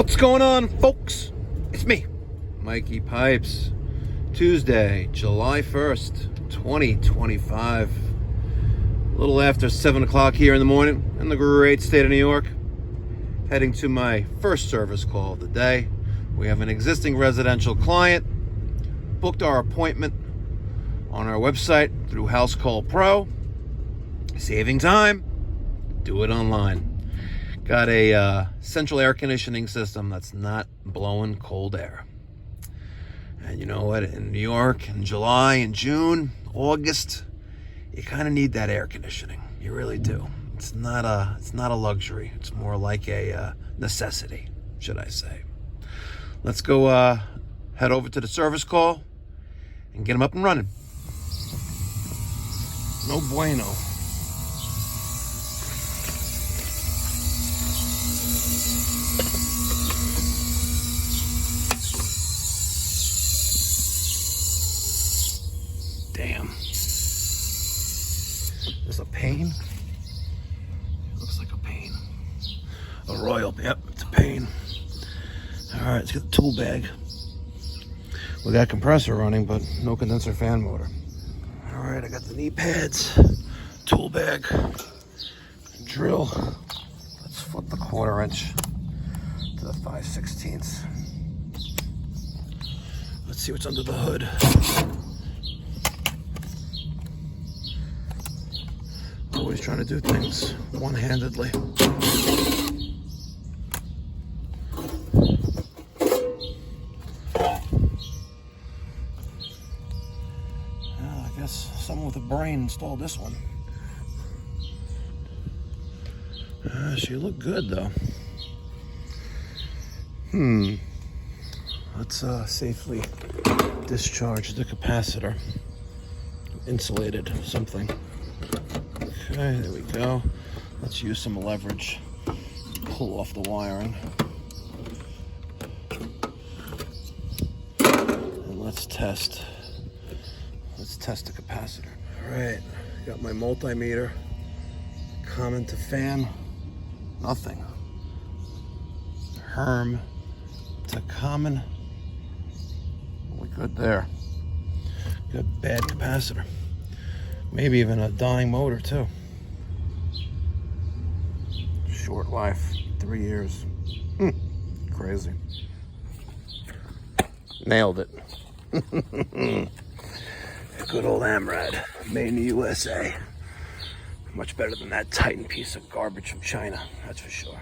What's going on, folks? It's me, Mikey Pipes. Tuesday, July 1st, 2025. A little after 7 o'clock here in the morning in the great state of New York. Heading to my first service call of the day. We have an existing residential client. Booked our appointment on our website through House Call Pro. Saving time. Do it online. Got a central air conditioning system that's not blowing cold air. And you know what? In New York, in July, in June, August, you kind of need that air conditioning. You really do. It's not a luxury. It's more like a necessity, should I say. Let's go head over to the service call and get them up and running. No bueno. Damn. This a pain? It looks like a pain. A royal, yep, it's a pain. All right, let's get the tool bag. We got compressor running, but no condenser fan motor. All right, I got the knee pads, tool bag, drill. Let's flip the 1/4 inch to the 5/16. Let's see what's under the hood. Always trying to do things one-handedly. I guess someone with a brain installed this one. She looked good though. Let's safely discharge the capacitor. Insulated something. Okay, there we go. Let's use some leverage. Pull off the wiring. And let's test the capacitor. All right, got my multimeter. Common to fan, nothing. Herm to common. We're good there. Good bad capacitor. Maybe even a dying motor too. Short life, 3 years. Crazy. Nailed it. Good old Amrad, made in the USA. Much better than that Titan piece of garbage from China, that's for sure.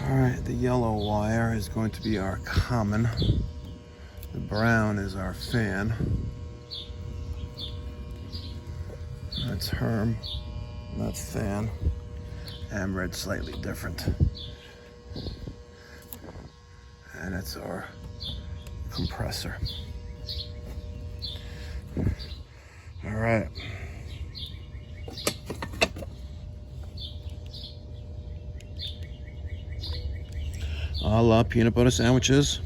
All right, the yellow wire is going to be our common. The brown is our fan. That's Herm, that's fan. Amrad slightly different. And it's our compressor. All right. I love peanut butter sandwiches.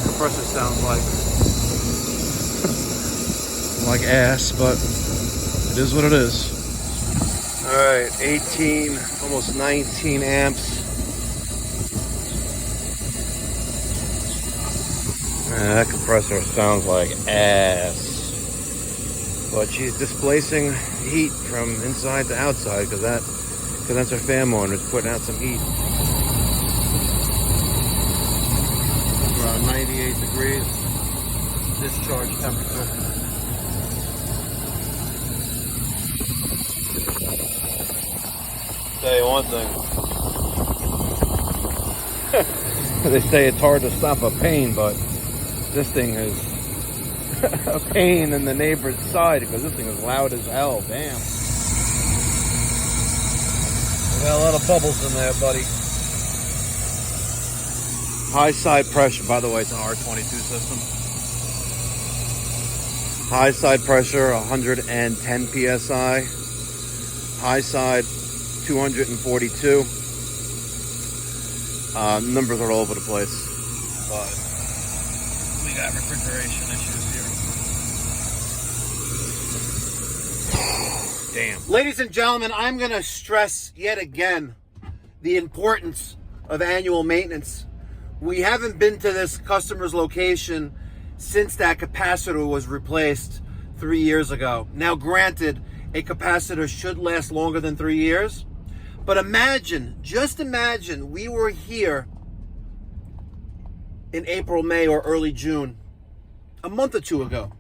Compressor sounds like ass, but it is what it is. All right, 18, almost 19 amps. That compressor sounds like ass, but she's displacing heat from inside to outside because that condenser fan motor is putting out some heat. 98 degrees discharge temperature. Tell you one thing. They say it's hard to stop a pain, but this thing is a pain in the neighbor's side because this thing is loud as hell. Damn. We got a lot of bubbles in there, buddy. High side pressure, by the way, it's an R22 system. High side pressure, 110 PSI. High side, 242. Numbers are all over the place. But we got refrigeration issues here. Damn. Ladies and gentlemen, I'm going to stress yet again the importance of annual maintenance. We haven't been to this customer's location since that capacitor was replaced 3 years ago. Now, granted, a capacitor should last longer than 3 years, but imagine, just imagine, we were here in April, May, or early June, a month or two ago,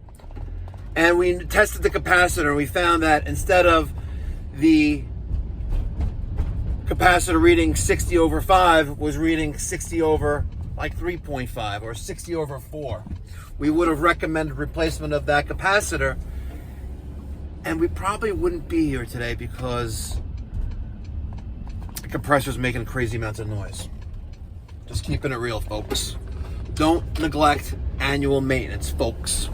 and we tested the capacitor and we found that instead of the capacitor reading 60 over 5 was reading 60 over like 3.5 or 60 over 4. We would have recommended replacement of that capacitor, and we probably wouldn't be here today because the compressor's making crazy amounts of noise. Just keeping it real, folks. Don't neglect annual maintenance, folks.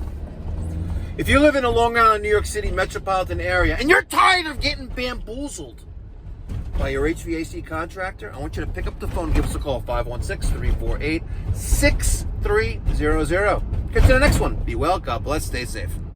If you live in the Long Island, New York City metropolitan area and you're tired of getting bamboozled by your HVAC contractor, I want you to pick up the phone and give us a call, 516-348-6300. Get to the next one. Be well, God bless, stay safe.